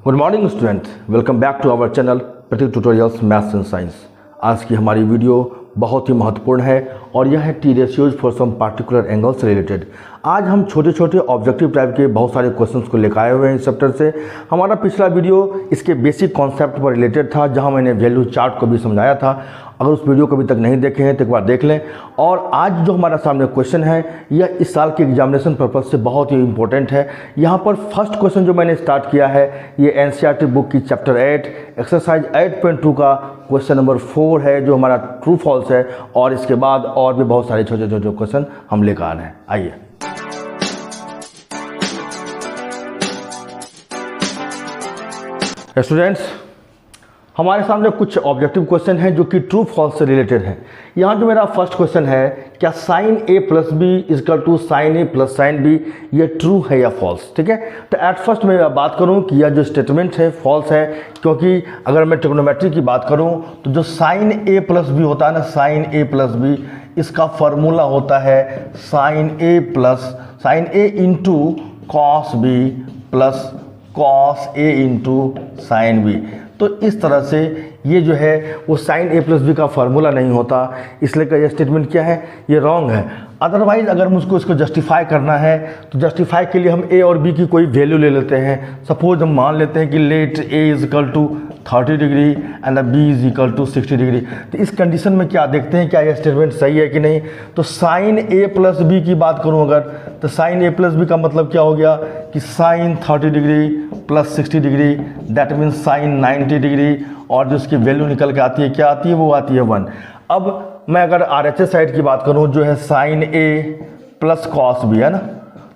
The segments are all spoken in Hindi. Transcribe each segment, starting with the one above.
Good morning student, welcome back to our channel Prateek tutorials maths and science. आज की हमारी वीडियो बहुत ही महत्वपूर्ण है और यह है T ratios for some particular angle से रिलेटेड। आज हम छोटे छोटे ऑब्जेक्टिव टाइप के बहुत सारे क्वेश्चंस को लेकर आए हुए हैं इस चैप्टर से। हमारा पिछला वीडियो इसके बेसिक कॉन्सेप्ट पर रिलेटेड था, जहां मैंने वैल्यू चार्ट को भी समझाया था। अगर उस वीडियो को अभी तक नहीं देखे हैं तो एक बार देख लें। और आज जो हमारा सामने क्वेश्चन है यह इस साल के एग्जामिनेशन पर्पज से बहुत ही इंपॉर्टेंट है। यहाँ पर फर्स्ट क्वेश्चन जो मैंने स्टार्ट किया है ये एनसीईआरटी बुक की चैप्टर 8 एक्सरसाइज 8.2 का क्वेश्चन नंबर 4 है, जो हमारा ट्रू फॉल्स है। और इसके बाद और भी बहुत सारे छोटे छोटे क्वेश्चन हम लेकर आ रहे हैं। आइए स्टूडेंट्स, हमारे सामने कुछ ऑब्जेक्टिव क्वेश्चन हैं जो कि ट्रू फॉल्स से रिलेटेड है। यहाँ जो मेरा फर्स्ट क्वेश्चन है, क्या sine A plus B is equal to sine A plus sine B, ये ट्रू है या फॉल्स? ठीक है, तो एट फर्स्ट मैं बात करूँ कि यह जो स्टेटमेंट है फॉल्स है, क्योंकि अगर मैं ट्रिग्नोमेट्री की बात करूँ तो जो साइन ए प्लस बी होता है ना, साइन ए प्लस बी, इसका फॉर्मूला होता है sine A into cos B plus cos A into sine B. तो इस तरह से ये जो है वो साइन ए प्लस बी का फार्मूला नहीं होता, इसलिए का ये स्टेटमेंट क्या है, ये रॉन्ग है। अदरवाइज अगर मुझको इसको जस्टिफाई करना है तो जस्टिफाई के लिए हम ए और बी की कोई वैल्यू ले लेते हैं। सपोज हम मान लेते हैं कि let A is equal to 30 degree and B is equal to 60 degree. तो इस कंडीशन में क्या देखते हैं, क्या यह स्टेटमेंट सही है कि नहीं। तो साइन ए प्लस बी की बात करूं अगर, तो साइन ए प्लस बी का मतलब क्या हो गया कि sine 30 degree plus 60 degree, that means sine 90 degree. और जो उसकी वैल्यू निकल के आती है, क्या आती है, वो आती है 1। अब मैं अगर RHS साइड की बात करूं जो है sine A plus cos B है ना,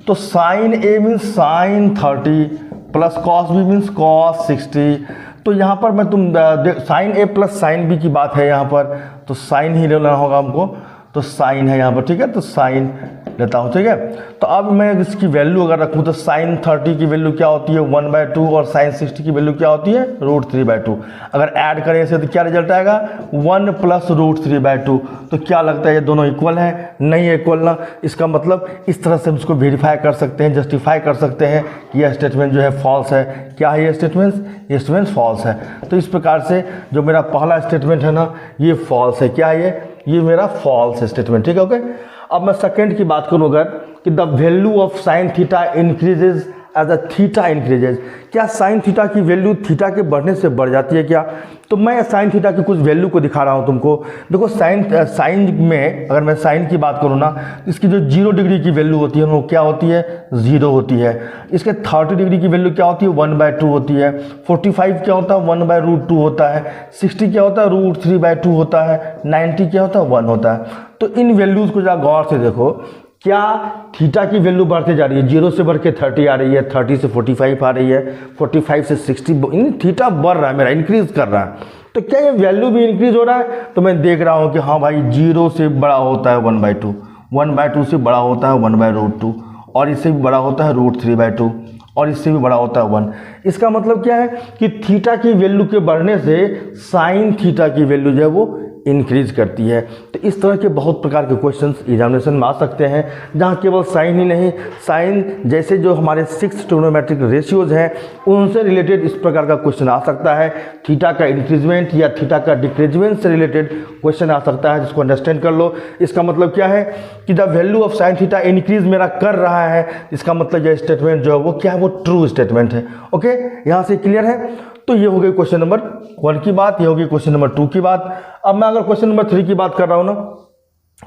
तो sine A means sine 30 plus cos B means cos 60। तो यहाँ पर मैं sine A plus sine B की बात है यहाँ पर, तो साइन ही लेना होगा हमको, तो साइन है यहाँ पर। ठीक है, तो साइन लेता हूँ। ठीक है, तो अब मैं इसकी वैल्यू अगर रखूँ तो साइन 30 की वैल्यू क्या होती है 1/2 और साइन 60 की वैल्यू क्या होती है √3/2। अगर ऐड करें इसे तो क्या रिजल्ट आएगा 1 प्लस √3/2। तो क्या लगता है ये दोनों इक्वल हैं? नहीं इक्वल ना। इसका मतलब इस तरह से हम इसको वेरीफाई कर सकते हैं, जस्टिफाई कर सकते हैं कि यह स्टेटमेंट जो है फॉल्स है। क्या है ये स्टेटमेंट फॉल्स है। तो इस प्रकार से जो मेरा पहला स्टेटमेंट है ना, ये फॉल्स है। क्या है ये मेरा फॉल्स स्टेटमेंट। ठीक है, ओके। अब मैं सेकंड की बात करूं अगर, कि the value of sine theta increases as a theta increases. क्या साइन थीटा की वैल्यू थीटा के बढ़ने से बढ़ जाती है क्या? तो मैं साइन थीटा की कुछ वैल्यू को दिखा रहा हूं तुमको। देखो साइन में अगर मैं साइन की बात करूं ना, इसकी जो 0 डिग्री की वैल्यू होती है वो क्या होती है 0 होती है। इसके 30 डिग्री की वैल्यू क्या होती है 1/2 होती है। 45 क्या होता है 1/√2 होता है। 60 क्या होता है √3/2 होता है। 90 क्या होता है 1 होता है। तो इन वैल्यूज़ को जरा गौर से देखो, क्या थीटा की वैल्यू बढ़ते जा रही है, 0 से बढ़ के 30 आ रही है, 30 से 45 आ रही है, 45 से 60, थीटा बढ़ रहा है मेरा, इंक्रीज कर रहा है। तो क्या ये वैल्यू भी इंक्रीज हो रहा है? तो मैं देख रहा हूँ कि हाँ भाई 0 से बड़ा होता है 1/2, 1/2 से बड़ा होता है 1/√2, और इससे भी बड़ा होता है √3/2, और इससे भी बड़ा होता है 1। इसका मतलब क्या है कि थीटा की वैल्यू के बढ़ने से साइन थीटा की वैल्यू जो है वो इंक्रीज करती है। तो इस तरह के बहुत प्रकार के क्वेश्चंस एग्जामिनेशन में आ सकते हैं, जहां केवल साइन ही नहीं, साइन जैसे जो हमारे 6 ट्रिग्नोमेट्रिक रेशियोज हैं उनसे रिलेटेड इस प्रकार का क्वेश्चन आ सकता है। थीटा का इंक्रीजमेंट या थीटा का डिक्रीजमेंट से रिलेटेड क्वेश्चन आ सकता है, जिसको अंडरस्टैंड कर लो। इसका मतलब क्या है कि the value of sine theta increase मेरा कर रहा है, इसका मतलब यह स्टेटमेंट जो है वो क्या है, वो ट्रू स्टेटमेंट है। ओके, यहाँ से क्लियर है। तो ये हो गई क्वेश्चन नंबर 1 की बात, ये हो गई क्वेश्चन नंबर 2 की बात। अब मैं अगर क्वेश्चन नंबर 3 की बात कर रहा हूँ ना,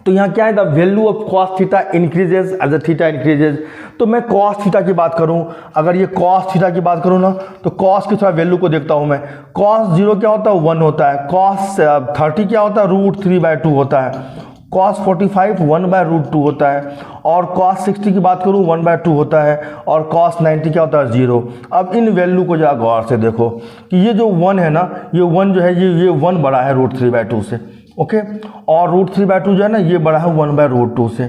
तो यहाँ क्या है, the value of cos theta increases as a theta increases. तो मैं कॉस थीटा की बात करूँ, अगर ये कॉस थीटा की बात करूँ ना, तो कॉस की थोड़ा वैल्यू को देखता हूँ मैं। कॉस 0 क्या होता है 1 होता है। कॉस 30 क्या होता है √3/2 होता है। कॉस 45 1/√2 होता है। और कॉस 60 की बात करूँ 1/2 होता है। और कॉस 90 क्या होता है 0। अब इन वैल्यू को जरा गौर से देखो कि ये जो 1 है ना, ये 1 जो है ये 1 बड़ा है √3/2 से। ओके, और √3/2 जो है ना ये बड़ा है 1/√2 से,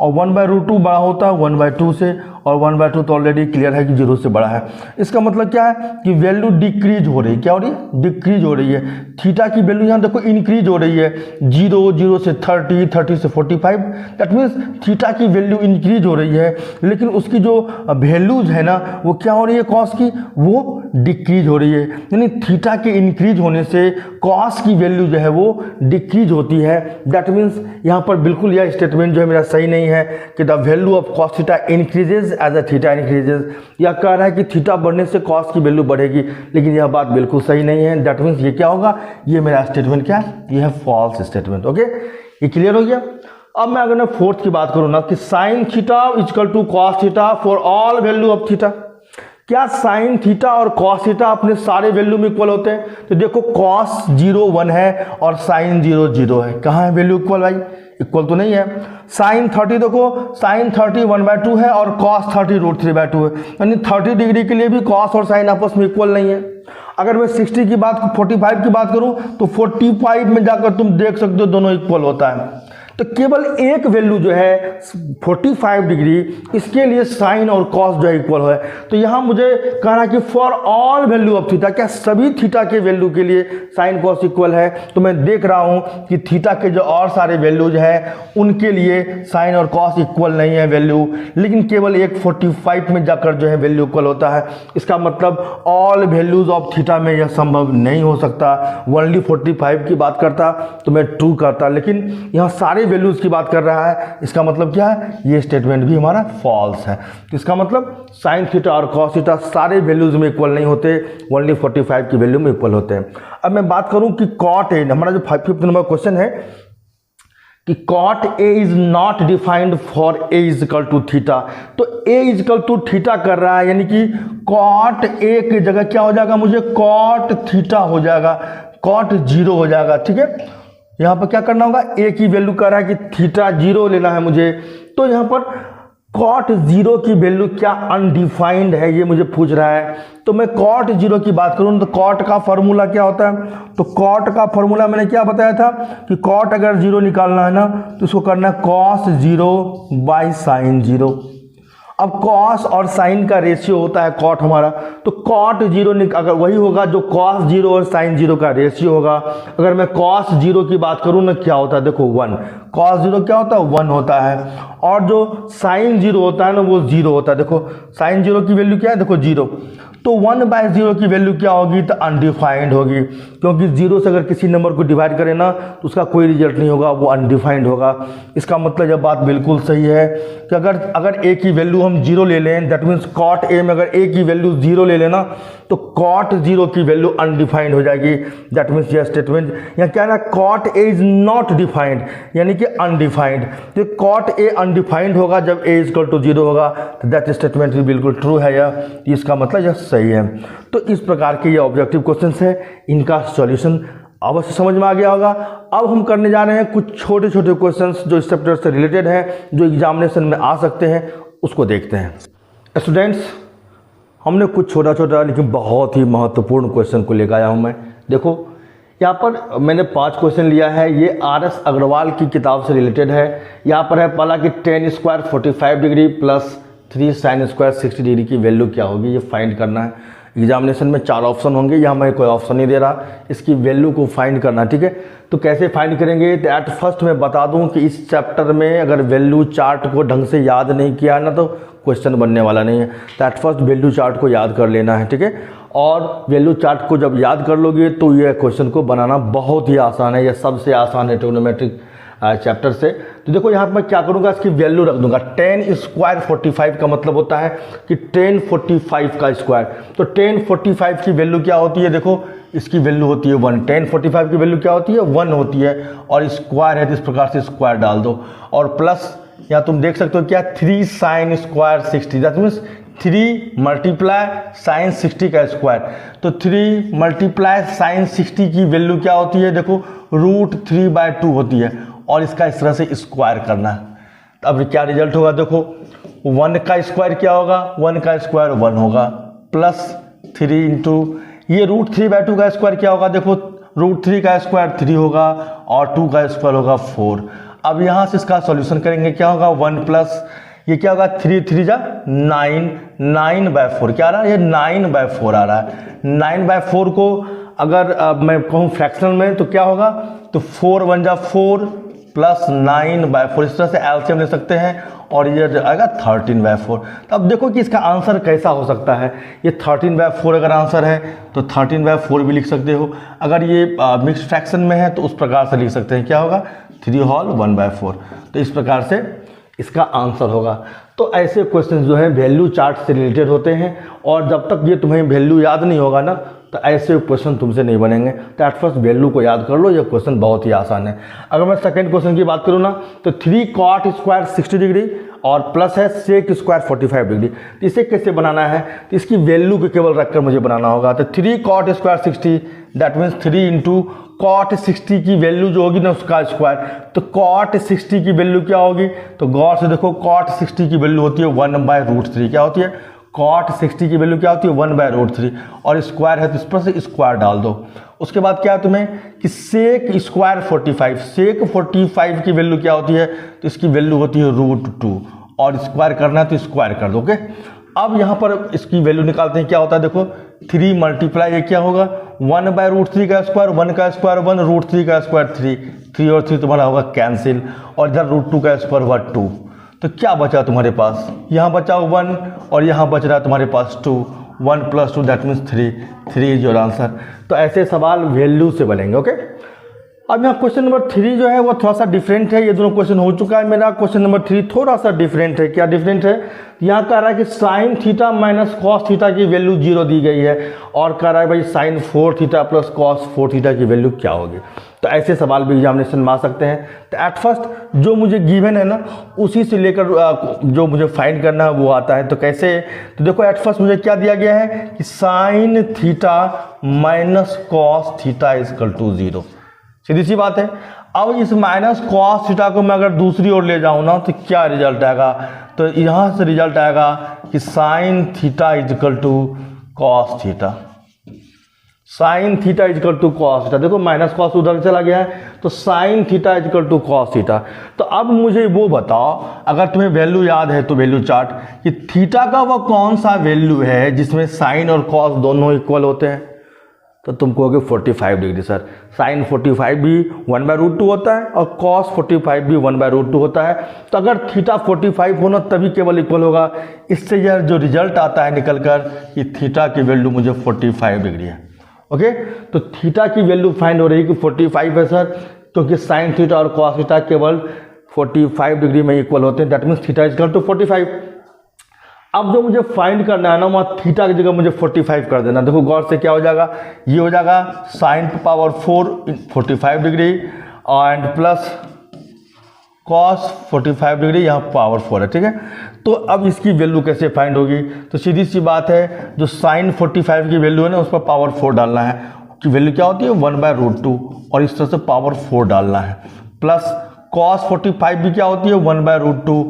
और 1/√2 बड़ा होता है 1/2 से, और 1/2 तो ऑलरेडी क्लियर है कि 0 से बड़ा है। इसका मतलब क्या है कि वैल्यू डिक्रीज हो रही है। क्या हो रही है? डिक्रीज हो रही है। थीटा की वैल्यू यहाँ देखो इंक्रीज हो रही है, 0 से 30 से 45, दैट मीन्स थीटा की वैल्यू इंक्रीज हो रही है, लेकिन उसकी जो वैल्यूज है ना वो क्या हो रही है कॉस की, वो डिक्रीज हो रही है। यानी थीटा के इंक्रीज होने से कॉस की वैल्यू जो है वो डिक्रीज होती है। दैट मीन्स यहाँ पर बिल्कुल यह स्टेटमेंट जो है मेरा सही नहीं है कि the value of cos theta increases as a theta increases. यह कह रहा है कि थीटा बढ़ने से कॉस की वैल्यू बढ़ेगी, लेकिन यह बात बिल्कुल सही नहीं है। दैट मीन्स ये क्या होगा, ये मेरा स्टेटमेंट क्या है, ये है फॉल्स स्टेटमेंट। ओके, ये क्लियर हो गया। अब मैं अगर मैं फोर्थ की बात करूँ ना कि sine theta equal to cos theta for all value of theta. क्या साइन थीटा और कॉस थीटा अपने सारे वैल्यू में इक्वल होते हैं? तो देखो कॉस 0 1 है और साइन 0 0 है। कहाँ है वैल्यू इक्वल भाई? इक्वल तो नहीं है। साइन 30 देखो, साइन 30 1/2 है और कॉस 30 √3/2 है, यानी 30 डिग्री के लिए भी कॉस और साइन आपस में इक्वल नहीं है। अगर मैं 60 की बात 45 की बात करूं तो 45 में जाकर तुम देख सकते हो दोनों इक्वल होता है। तो केवल एक वैल्यू जो है 45 डिग्री, इसके लिए साइन और कॉस जो है इक्वल है। तो यहाँ मुझे कहना कि for all value of theta, क्या सभी थीटा के वैल्यू के लिए साइन कॉस इक्वल है? तो मैं देख रहा हूँ कि थीटा के जो और सारे वैल्यूज है उनके लिए साइन और कॉस इक्वल नहीं है वैल्यू, लेकिन केवल एक 45 में जाकर जो है वैल्यू इक्वल होता है। इसका मतलब ऑल वैल्यूज ऑफ थीटा में यह संभव नहीं हो सकता। ओनली 45 की बात करता तो मैं ट्रू करता, लेकिन यहाँ सारे वैल्यूज की बात कर रहा है। इसका मतलब क्या है, ये स्टेटमेंट भी हमारा फॉल्स है। तो इसका मतलब साइन थीटा और कॉस थीटा सारे वैल्यूज में इक्वल नहीं होते, ओनली 45 की वैल्यू में इक्वल होते हैं। अब मैं बात करूं कि कॉट ए, हमारा जो 5th नंबर क्वेश्चन है कि cot A is not defined for A is equal to theta. तो A is equal to theta कर रहा है, यानी कि कॉट ए की जगह क्या हो जाएगा, मुझे कॉट थीटा हो जाएगा, कॉट 0 हो जाएगा। ठीक है, यहाँ पर क्या करना होगा, ए की वैल्यू कर रहा है कि थीटा 0 लेना है मुझे। तो यहाँ पर कॉट 0 की वैल्यू क्या अनडिफाइंड है, ये मुझे पूछ रहा है। तो मैं कॉट 0 की बात करूँ तो कॉट का फॉर्मूला क्या होता है? तो कॉट का फॉर्मूला मैंने क्या बताया था कि कॉट अगर 0 निकालना है ना तो इसको करना है कॉस 0 बाई साइन 0। अब कॉस और साइन का रेशियो होता है कॉट हमारा, तो कॉट 0 अगर वही होगा जो कॉस 0 और साइन 0 का रेशियो होगा। अगर मैं कॉस 0 की बात करूँ ना क्या होता है, देखो 1, कॉस 0 क्या होता है, 1 होता है, और जो साइन 0 होता है ना वो 0 होता है। देखो साइन 0 की वैल्यू क्या है, देखो 0। तो 1/0 की वैल्यू क्या होगी, तो अनडिफाइंड होगी, क्योंकि 0 से अगर किसी नंबर को डिवाइड करें ना तो उसका कोई रिजल्ट नहीं होगा, वो अनडिफाइंड होगा। इसका मतलब यह बात बिल्कुल सही है कि अगर ए की वैल्यू हम 0 ले लें, दैट मीन्स कॉट ए में अगर ए की वैल्यू 0 ले लेना तो कॉट 0 की वैल्यू अनडिफाइंड हो जाएगी। दैट मीन्स यह स्टेटमेंट यहाँ क्या है, cot A is not defined, यानी कि अनडिफाइंड। तो कॉट ए अनडिफाइंड होगा जब ए इक्वल टू 0 होगा, तो दैट स्टेटमेंट भी बिल्कुल ट्रू है यह, इसका मतलब यह सही है। तो इस प्रकार के ये ऑब्जेक्टिव क्वेश्चंस है, इनका सॉल्यूशन अवश्य समझ में आ गया होगा। अब हम करने जा रहे हैं कुछ छोटे छोटे क्वेश्चंस जो इस चैप्टर से रिलेटेड हैं, जो एग्जामिनेशन में आ सकते हैं, उसको देखते हैं। स्टूडेंट्स, हमने कुछ छोटा छोटा लेकिन बहुत ही महत्वपूर्ण क्वेश्चन को लेकर आया हूँ मैं। देखो यहाँ पर मैंने 5 क्वेश्चन लिया है, ये RS अग्रवाल की किताब से रिलेटेड है। यहाँ पर है पहला कि tan square 45 degree plus 3 sin square 60 degree की वैल्यू क्या होगी, ये फाइंड करना है। एग्जामिनेशन में 4 ऑप्शन होंगे, यहाँ मैं कोई ऑप्शन नहीं दे रहा, इसकी वैल्यू को फाइंड करना। ठीक है, तो कैसे फाइंड करेंगे, तो एट फर्स्ट मैं बता दूं कि इस चैप्टर में अगर वैल्यू चार्ट को ढंग से याद नहीं किया ना तो क्वेश्चन बनने वाला नहीं है। तो एट फर्स्ट वैल्यू चार्ट को याद कर लेना है। ठीक है, और वैल्यू चार्ट को जब याद कर लोगे तो यह क्वेश्चन को बनाना बहुत ही आसान है, यह सबसे आसान है ट्रिग्नोमेट्रिक चैप्टर से। तो देखो यहाँ पर मैं क्या करूँगा, इसकी वैल्यू रख दूंगा। tan स्क्वायर 45 का मतलब होता है कि tan 45 का स्क्वायर। तो tan 45 की वैल्यू क्या होती है, देखो इसकी वैल्यू होती है 1। tan 45 की वैल्यू क्या होती है, 1 होती है, और स्क्वायर है तो इस प्रकार से स्क्वायर डाल दो, और प्लस यहाँ तुम देख सकते हो क्या 3 sin square 60, that means 3 multiply sine 60 का स्क्वायर। तो 3 मल्टीप्लाई साइन 60 की वैल्यू क्या होती है, देखो √3/2 होती है, और इसका इस तरह से स्क्वायर करना है। अब क्या रिजल्ट होगा, देखो 1 का स्क्वायर क्या होगा, 1 का स्क्वायर 1 होगा, प्लस 3 इंटू ये √3/2 का स्क्वायर क्या होगा, देखो √3 का स्क्वायर 3 होगा, और 2 का स्क्वायर होगा 4। अब यहाँ से इसका सॉल्यूशन करेंगे, क्या होगा 1 प्लस ये क्या होगा 3×3 9/4 क्या आ रहा है, ये 9/4 आ रहा है। 9/4 को अगर मैं कहूँ फ्रैक्शनल में तो क्या होगा, तो 4 × 1 = 4 प्लस 9/4 इस तरह से एलसीएम ले सकते हैं और ये आएगा 13/4। तो अब देखो कि इसका आंसर कैसा हो सकता है। ये 13/4 अगर आंसर है तो 13/4 भी लिख सकते हो, अगर ये मिक्स फ्रैक्शन में है तो उस प्रकार से लिख सकते हैं, क्या होगा 3 होल 1/4। तो इस प्रकार से इसका आंसर होगा। तो ऐसे क्वेश्चन जो है वैल्यू चार्ट से रिलेटेड होते हैं, और जब तक ये तुम्हें वैल्यू याद नहीं होगा ना तो ऐसे क्वेश्चन तुमसे नहीं बनेंगे। तो एट फर्स्ट वैल्यू को याद कर लो, ये क्वेश्चन बहुत ही आसान है। अगर मैं सेकंड क्वेश्चन की बात करूँ ना तो 3 cot स्क्वायर 60 डिग्री और प्लस है sec स्क्वायर 45 डिग्री। तो इसे कैसे बनाना है, तो इसकी वैल्यू को केवल रखकर मुझे बनाना होगा। तो 3 cot square 60 that means 3 × cot 60 की वैल्यू जो होगी ना उसका स्क्वायर। तो cot 60 की वैल्यू क्या होगी, तो गौर से देखो cot 60 की वैल्यू होती है 1/√3। क्या होती है, cot 60 की वैल्यू क्या होती है 1/√3, और स्क्वायर है तो इस पर से स्क्वायर डाल दो। उसके बाद क्या है तुम्हें कि sec स्क्वायर 45, sec 45 की वैल्यू क्या होती है, तो इसकी वैल्यू होती है √2, और स्क्वायर करना है तो स्क्वायर कर दो। ओके, अब यहाँ पर इसकी वैल्यू निकालते हैं, क्या होता है देखो 3 मल्टीप्लाई ये क्या होगा 1/√3 का स्क्वायर, 1 का स्क्वायर 1, √3 का स्क्वायर 3 और 3 तुम्हारा होगा कैंसिल, और इधर √2 का स्क्वायर हुआ 2। तो क्या बचा तुम्हारे पास, यहाँ बचा 1 और यहाँ बच रहा है तुम्हारे पास 2, 1 + 2 that means 3 is your answer. तो ऐसे सवाल वैल्यू से बनेंगे। ओके, अब यहाँ क्वेश्चन नंबर 3 जो है वो थोड़ा सा डिफरेंट है। ये दोनों क्वेश्चन हो चुका है मेरा, क्वेश्चन नंबर 3 थोड़ा सा डिफरेंट है। क्या डिफरेंट है, यहाँ कह रहा है कि sin θ - cos θ की वैल्यू 0 दी गई है, और कह रहा है भाई sin 4θ + cos 4θ की वैल्यू क्या होगी। तो ऐसे सवाल भी एग्जामिनेशन में आ सकते हैं। तो एट फर्स्ट जो मुझे गिवन है ना उसी से लेकर जो मुझे फाइंड करना है वो आता है। तो कैसे, तो देखो एट फर्स्ट मुझे क्या दिया गया है कि sin θ - cos θ = 0। सीधी सी बात है। अब इस -cos θ को मैं अगर दूसरी ओर ले जाऊँ ना तो क्या रिजल्ट आएगा, तो यहाँ से रिजल्ट आएगा कि sin θ = cos θ। sin θ = cos θ, देखो -cos उधर चला गया है, तो sin θ = cos θ। तो अब मुझे वो बताओ, अगर तुम्हें वैल्यू याद है तो वैल्यू चार्ट कि थीटा का वो कौन सा वैल्यू है जिसमें sin और cos दोनों इक्वल होते हैं, तो तुम कहोगे 45 डिग्री सर। sin 45 भी 1/√2 होता है और cos 45 भी 1/√2 होता है। तो अगर थीटा 45 होना तभी केवल इक्वल होगा। इससे यह जो रिजल्ट आता है निकल कर कि थीटा की वैल्यू मुझे 45 डिग्री है। ओके, तो थीटा की वैल्यू फाइंड हो रही है कि 45 है सर, क्योंकि sin θ और cos θ केवल 45 डिग्री में इक्वल होते हैं। That means theta = 45। अब जो मुझे फाइंड करना है ना वहाँ थीटा की जगह मुझे 45 कर देना। देखो गौर से क्या हो जाएगा, ये हो जाएगा sin 4 45 degree and plus cos 45 degree, यहाँ पावर 4 है। ठीक है, तो अब इसकी वैल्यू कैसे फाइंड होगी, तो सीधी सी बात है, जो sin 45 की वैल्यू है ना उस पर पावर 4 डालना है, कि वैल्यू क्या होती है 1/√2, और इस तरह से पावर 4 डालना है, प्लस cos 45 भी क्या होती है 1/√2,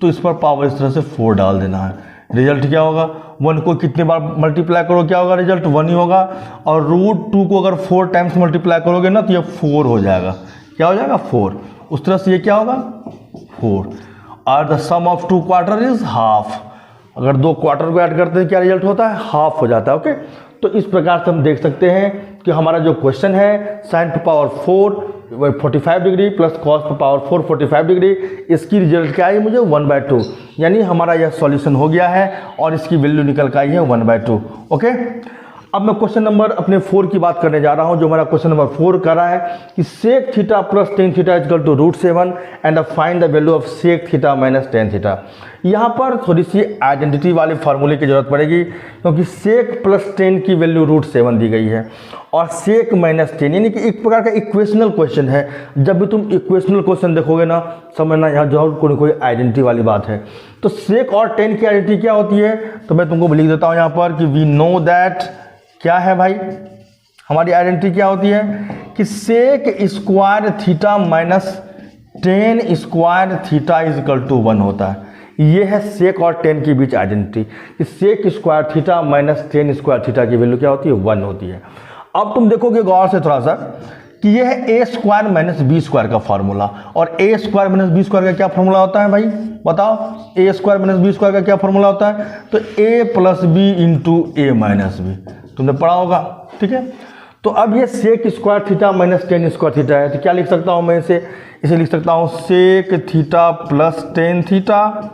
तो इस पर पावर इस तरह से 4 डाल देना है। रिजल्ट क्या होगा, 1 को कितने बार मल्टीप्लाई करो क्या होगा, रिजल्ट 1 ही होगा, और √2 को अगर 4 टाइम्स मल्टीप्लाई करोगे ना तो ये 4 हो जाएगा। क्या हो जाएगा 4, उस तरह से ये क्या होगा 4, और the sum of 2 quarter is half. अगर 2 क्वार्टर को ऐड करते हैं क्या रिजल्ट होता है, हाफ हो जाता है। ओके, तो इस प्रकार से हम देख सकते हैं कि हमारा जो क्वेश्चन है sin 4 45 degree plus cos 4 45 degree, इसकी रिजल्ट क्या है मुझे 1/2, यानी हमारा यह सॉल्यूशन हो गया है और इसकी वैल्यू निकल कर आई है 1/2। ओके, अब मैं क्वेश्चन नंबर अपने 4 की बात करने जा रहा हूं। जो हमारा क्वेश्चन नंबर 4 कर रहा है कि sec θ + tan θ = √7 and find the value of sec θ - tan θ। यहाँ पर थोड़ी सी आइडेंटिटी वाले फार्मूले की जरूरत पड़ेगी, क्योंकि sec + tan की वैल्यू √7 दी गई है, और sec - tan यानी कि एक प्रकार का इक्वेशनल क्वेश्चन है। जब भी तुम इक्वेशनल क्वेश्चन देखोगे ना समझना यहाँ जरूर कोई आइडेंटिटी वाली बात है। तो sec और tan की आइडेंटिटी क्या होती है, तो मैं तुमको लिख देता हूँ यहाँ पर कि वी नो दैट, क्या है भाई हमारी आइडेंटिटी क्या होती है कि sec square theta - tan square theta = 1 होता है। ये है sec और tan के बीच आइडेंटिटी कि sec square theta - tan square theta की वैल्यू क्या होती है 1 होती है। अब तुम देखोगे गौर से थोड़ा सा कि यह है A square minus B square का फॉर्मूला। और A square minus B square का क्या फॉर्मूला होता है भाई, बताओ। A square minus B square का क्या फॉर्मूला होता है, तो A plus B into A minus B, तुमने पढ़ा होगा, ठीक है। तो अब ये sec square theta minus tan square theta है, तो क्या लिख सकता हूँ मैं इसे लिख सकता हूँ sec theta plus tan theta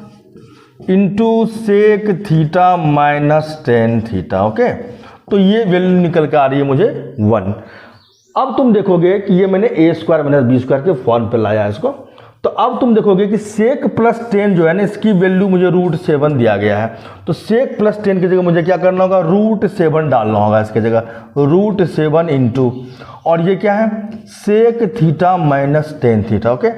into sec theta minus tan theta, okay. तो ये वैल्यू निकल के आ रही है मुझे 1। अब तुम देखोगे कि ये मैंने ए स्क्वायर माइनस बी स्क्वायर के फॉर्म पे लाया है इसको। तो अब तुम देखोगे कि सेक प्लस 10 जो है ना, इसकी वैल्यू मुझे √7 दिया गया है। तो सेक प्लस 10 की जगह मुझे क्या करना होगा, √7 डालना होगा इसकी जगह, √7 इंटू, और ये क्या है, sec theta minus 10 theta, okay.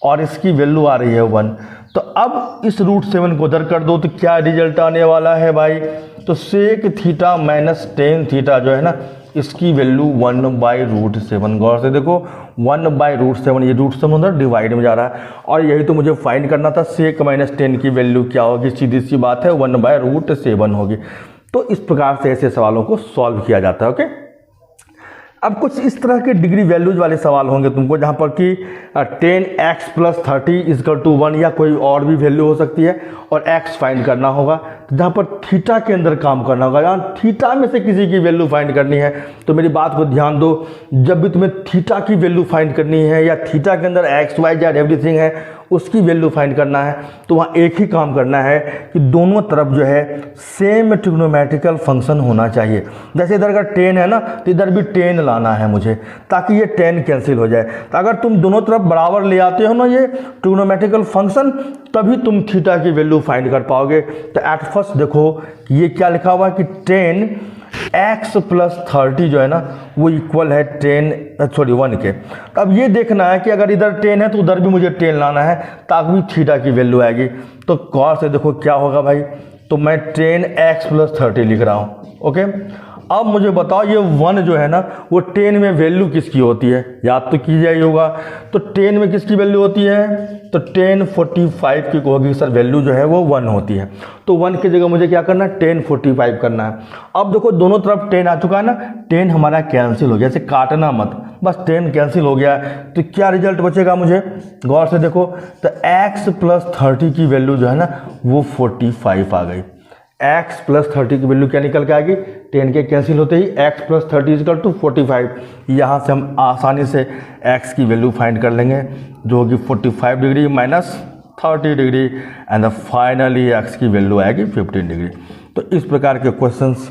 और इसकी वैल्यू आ रही है 1। तो अब इस √7 को उधर कर दो तो क्या रिजल्ट आने वाला है भाई, तो सेक थीटा माइनस 10 थीटा जो है ना, इसकी वैल्यू 1/√7। गौर से देखो 1/√7, ये √7 उधर डिवाइड में जा रहा है, और यही तो मुझे फाइंड करना था, सेक माइनस 10 की वैल्यू क्या होगी, सीधी सी बात है 1/√7 होगी। तो इस प्रकार से ऐसे सवालों को सॉल्व किया जाता है, ओके। अब कुछ इस तरह के डिग्री वैल्यूज वाले सवाल होंगे तुमको, जहाँ पर कि 10x + 30 = 1 या कोई और भी वैल्यू हो सकती है, और x फाइंड करना होगा, जहाँ पर थीटा के अंदर काम करना होगा। यहाँ थीटा में से किसी की वैल्यू फाइंड करनी है, तो मेरी बात को ध्यान दो, जब भी तुम्हें थीटा की वैल्यू फाइंड करनी है या थीटा के अंदर x, y, z एवरीथिंग है उसकी वैल्यू फाइंड करना है, तो वहाँ एक ही काम करना है कि दोनों तरफ जो है सेम ट्रिग्नोमेट्रिकल फंक्शन होना चाहिए। जैसे इधर अगर 10 है ना, तो इधर भी 10 लाना है मुझे, ताकि ये 10 कैंसिल हो जाए। तो अगर तुम दोनों तरफ बराबर ले आते हो ना ये ट्रिग्नोमेट्रिकल फंक्शन, तभी तुम थीटा की वैल्यू फाइंड कर पाओगे। तो एट फर्स्ट देखो ये क्या लिखा हुआ है कि 10x + 30 जो है ना, वो इक्वल है 1 के। तो अब ये देखना है कि अगर इधर 10 है तो उधर भी मुझे 10 लाना है, ताकि थीटा की वैल्यू आएगी। तो गौर से देखो क्या होगा भाई, तो मैं 10x + 30 लिख रहा हूँ, ओके। अब मुझे बताओ ये 1 जो है ना, वो 10 में वैल्यू किसकी होती है, याद तो कीजिए ही होगा। तो 10 में किसकी वैल्यू होती है, तो 1045 की होगी सर, वैल्यू जो है वो 1 होती है। तो 1 की जगह मुझे क्या करना है, 1045 करना है। अब देखो दोनों तरफ 10 आ चुका है ना, 10 हमारा कैंसिल हो गया, जैसे काटना मत, बस 10 कैंसिल हो गया। तो क्या रिजल्ट बचेगा मुझे, गौर से देखो, तो x + 30 की वैल्यू जो है ना, वो 45 आ गई। x + 30 की वैल्यू क्या निकल के आएगी, 10 के कैंसिल होते ही x + 30 = 45। यहाँ से हम आसानी से x की वैल्यू फाइंड कर लेंगे, जो होगी 45 degree minus 30 degree, and finally x की वैल्यू आएगी 15 डिग्री। तो इस प्रकार के क्वेश्चंस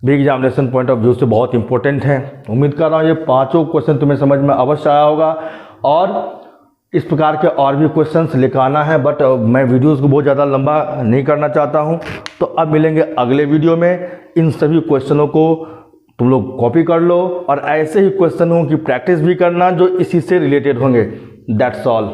भी एग्जामिनेशन पॉइंट ऑफ व्यू से बहुत इंपॉर्टेंट हैं। उम्मीद कर रहा हूँ ये पाँचों क्वेश्चन तुम्हें समझ में अवश्य आया होगा, और इस प्रकार के और भी क्वेश्चंस लेकर आना है, बट मैं वीडियोस को बहुत ज़्यादा लंबा नहीं करना चाहता हूं। तो अब मिलेंगे अगले वीडियो में। इन सभी क्वेश्चनों को तुम लोग कॉपी कर लो, और ऐसे ही क्वेश्चनों की प्रैक्टिस भी करना जो इसी से रिलेटेड होंगे। That's all.